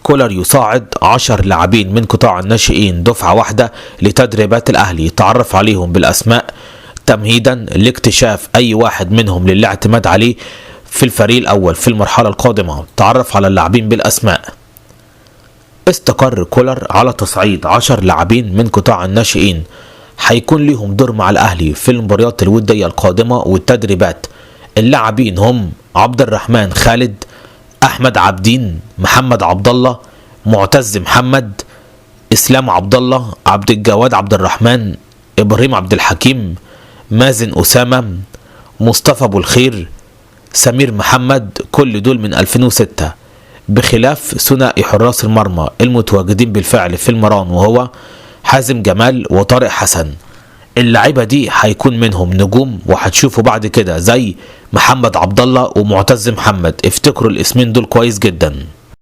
كولر يصعد 10 لاعبين من قطاع الناشئين دفعة واحدة لتدريبات الأهلي، يتعرف عليهم بالأسماء تمهيدا لاكتشاف أي واحد منهم للاعتماد عليه في الفريق الأول في المرحلة القادمة. تعرف على اللاعبين بالأسماء. استقر كولر على تصعيد 10 لاعبين من قطاع الناشئين هيكون ليهم دور مع الأهلي في المباريات الودية القادمة والتدريبات. اللاعبين هم عبد الرحمن خالد، أحمد عبدين، محمد عبد الله، معتز محمد، إسلام عبد الله، عبد الجواد عبد الرحمن، إبراهيم عبد الحكيم، مازن أسامة، مصطفى أبو الخير، سمير محمد، كل دول من 2006، بخلاف ثنائي حراس المرمى المتواجدين بالفعل في المران وهو حازم جمال وطارق حسن. اللعيبه دي هيكون منهم نجوم وهتشوفوا بعد كده زي محمد عبد الله ومعتز محمد. افتكروا الاسمين دول كويس جدا.